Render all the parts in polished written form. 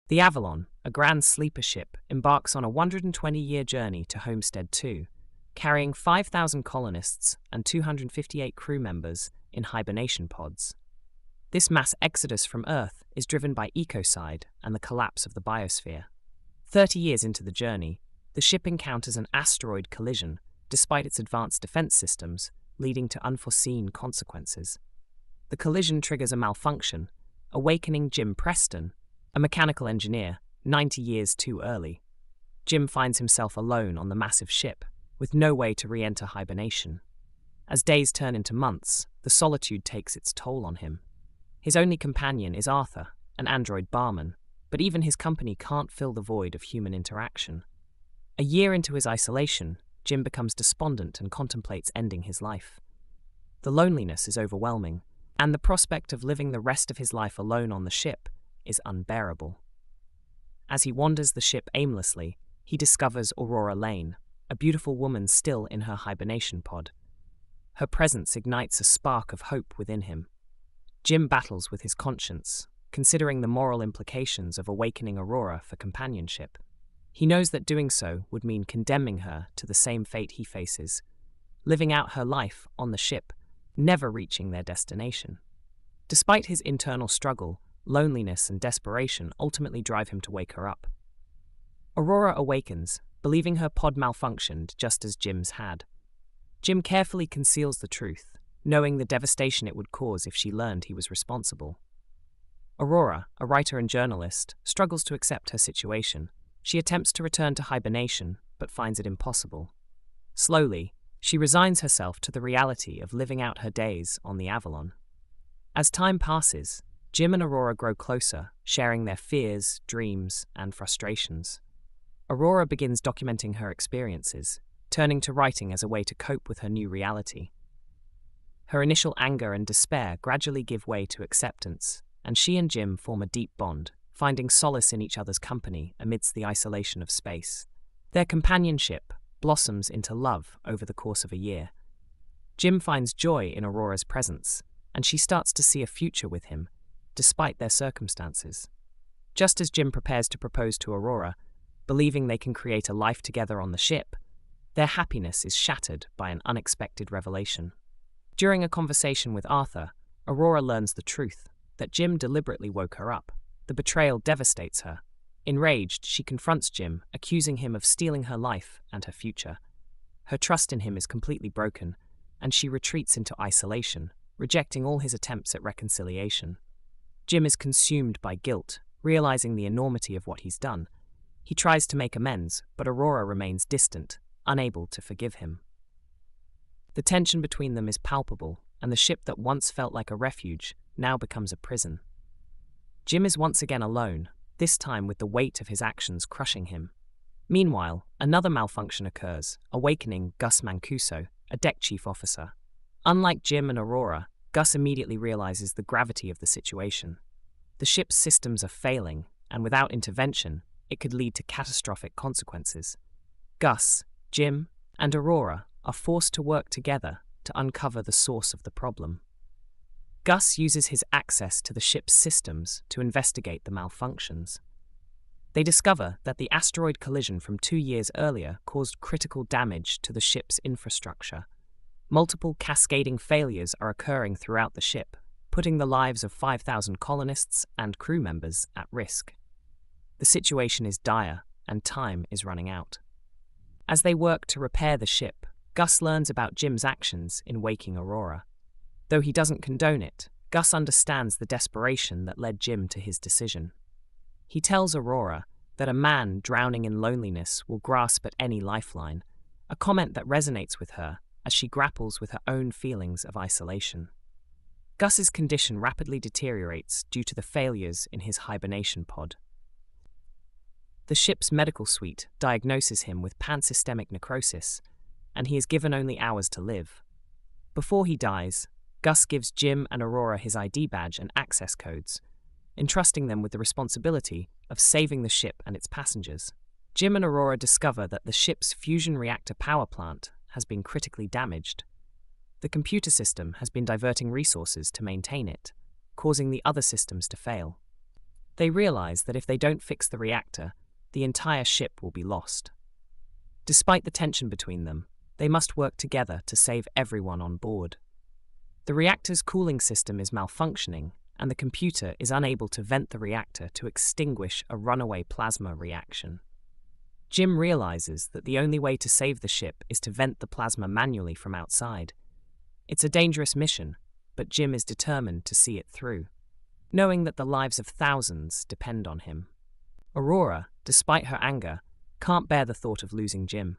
The Avalon, a grand sleeper ship, embarks on a 120-year journey to Homestead 2, carrying 5,000 colonists and 258 crew members in hibernation pods. This mass exodus from Earth is driven by ecocide and the collapse of the biosphere. 30 years into the journey, the ship encounters an asteroid collision, despite its advanced defense systems, leading to unforeseen consequences. The collision triggers a malfunction, awakening Jim Preston, a mechanical engineer, 90 years too early. Jim finds himself alone on the massive ship, with no way to re-enter hibernation. As days turn into months, the solitude takes its toll on him. His only companion is Arthur, an android barman, but even his company can't fill the void of human interaction. A year into his isolation, Jim becomes despondent and contemplates ending his life. The loneliness is overwhelming, and the prospect of living the rest of his life alone on the ship is unbearable. As he wanders the ship aimlessly, he discovers Aurora Lane, a beautiful woman still in her hibernation pod. Her presence ignites a spark of hope within him. Jim battles with his conscience, considering the moral implications of awakening Aurora for companionship. He knows that doing so would mean condemning her to the same fate he faces, living out her life on the ship, never reaching their destination. Despite his internal struggle, loneliness and desperation ultimately drive him to wake her up. Aurora awakens, believing her pod malfunctioned just as Jim's had. Jim carefully conceals the truth, knowing the devastation it would cause if she learned he was responsible. Aurora, a writer and journalist, struggles to accept her situation. She attempts to return to hibernation, but finds it impossible. Slowly, she resigns herself to the reality of living out her days on the Avalon. As time passes, Jim and Aurora grow closer, sharing their fears, dreams, and frustrations. Aurora begins documenting her experiences, turning to writing as a way to cope with her new reality. Her initial anger and despair gradually give way to acceptance, and she and Jim form a deep bond, finding solace in each other's company amidst the isolation of space. Their companionship blossoms into love over the course of a year. Jim finds joy in Aurora's presence, and she starts to see a future with him, despite their circumstances. Just as Jim prepares to propose to Aurora, believing they can create a life together on the ship, their happiness is shattered by an unexpected revelation. During a conversation with Arthur, Aurora learns the truth, that Jim deliberately woke her up. The betrayal devastates her. Enraged, she confronts Jim, accusing him of stealing her life and her future. Her trust in him is completely broken, and she retreats into isolation, rejecting all his attempts at reconciliation. Jim is consumed by guilt, realizing the enormity of what he's done. He tries to make amends, but Aurora remains distant, unable to forgive him. The tension between them is palpable, and the ship that once felt like a refuge now becomes a prison. Jim is once again alone, this time with the weight of his actions crushing him. Meanwhile, another malfunction occurs, awakening Gus Mancuso, a deck chief officer. Unlike Jim and Aurora, Gus immediately realizes the gravity of the situation. The ship's systems are failing, and without intervention, it could lead to catastrophic consequences. Gus, Jim, and Aurora are forced to work together to uncover the source of the problem. Gus uses his access to the ship's systems to investigate the malfunctions. They discover that the asteroid collision from 2 years earlier caused critical damage to the ship's infrastructure. Multiple cascading failures are occurring throughout the ship, putting the lives of 5,000 colonists and crew members at risk. The situation is dire, and time is running out. As they work to repair the ship, Gus learns about Jim's actions in waking Aurora. Though he doesn't condone it, Gus understands the desperation that led Jim to his decision. He tells Aurora that a man drowning in loneliness will grasp at any lifeline, a comment that resonates with her as she grapples with her own feelings of isolation. Gus's condition rapidly deteriorates due to the failures in his hibernation pod. The ship's medical suite diagnoses him with pansystemic necrosis, and he is given only hours to live. Before he dies, Gus gives Jim and Aurora his ID badge and access codes, entrusting them with the responsibility of saving the ship and its passengers. Jim and Aurora discover that the ship's fusion reactor power plant has been critically damaged. The computer system has been diverting resources to maintain it, causing the other systems to fail. They realize that if they don't fix the reactor, the entire ship will be lost. Despite the tension between them, they must work together to save everyone on board. The reactor's cooling system is malfunctioning, and the computer is unable to vent the reactor to extinguish a runaway plasma reaction. Jim realizes that the only way to save the ship is to vent the plasma manually from outside. It's a dangerous mission, but Jim is determined to see it through, knowing that the lives of thousands depend on him. Aurora, despite her anger, can't bear the thought of losing Jim.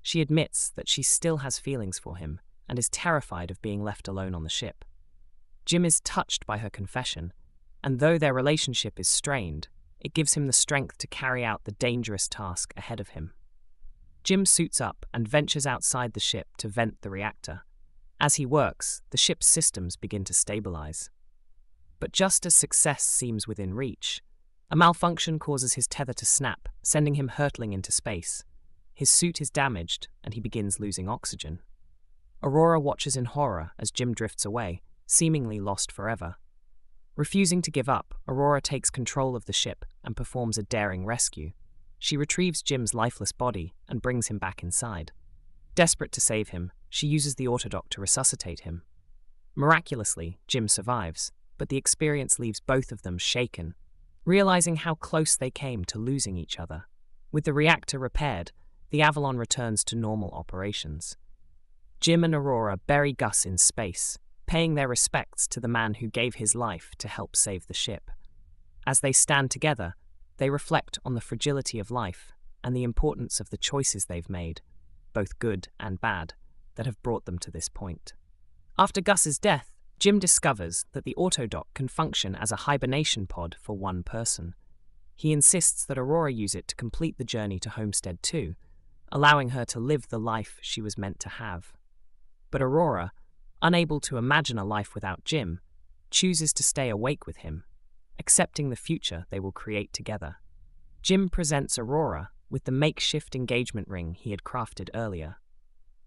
She admits that she still has feelings for him and is terrified of being left alone on the ship. Jim is touched by her confession, and though their relationship is strained, it gives him the strength to carry out the dangerous task ahead of him. Jim suits up and ventures outside the ship to vent the reactor. As he works, the ship's systems begin to stabilize. But just as success seems within reach, a malfunction causes his tether to snap, sending him hurtling into space. His suit is damaged, and he begins losing oxygen. Aurora watches in horror as Jim drifts away, seemingly lost forever. Refusing to give up, Aurora takes control of the ship and performs a daring rescue. She retrieves Jim's lifeless body and brings him back inside. Desperate to save him, she uses the autodock to resuscitate him. Miraculously, Jim survives, but the experience leaves both of them shaken, realizing how close they came to losing each other. With the reactor repaired, the Avalon returns to normal operations. Jim and Aurora bury Gus in space, paying their respects to the man who gave his life to help save the ship. As they stand together, they reflect on the fragility of life and the importance of the choices they've made, both good and bad, that have brought them to this point. After Gus's death, Jim discovers that the autodock can function as a hibernation pod for one person. He insists that Aurora use it to complete the journey to Homestead 2, allowing her to live the life she was meant to have. But Aurora, unable to imagine a life without Jim, chooses to stay awake with him, accepting the future they will create together. Jim presents Aurora with the makeshift engagement ring he had crafted earlier.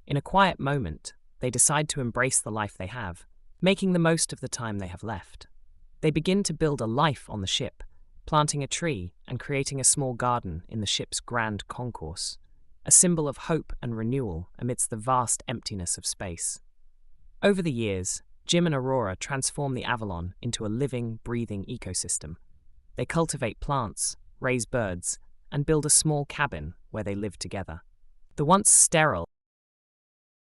In a quiet moment, they decide to embrace the life they have, making the most of the time they have left. They begin to build a life on the ship, planting a tree and creating a small garden in the ship's grand concourse, a symbol of hope and renewal amidst the vast emptiness of space. Over the years, Jim and Aurora transform the Avalon into a living, breathing ecosystem. They cultivate plants, raise birds, and build a small cabin where they live together. The once sterile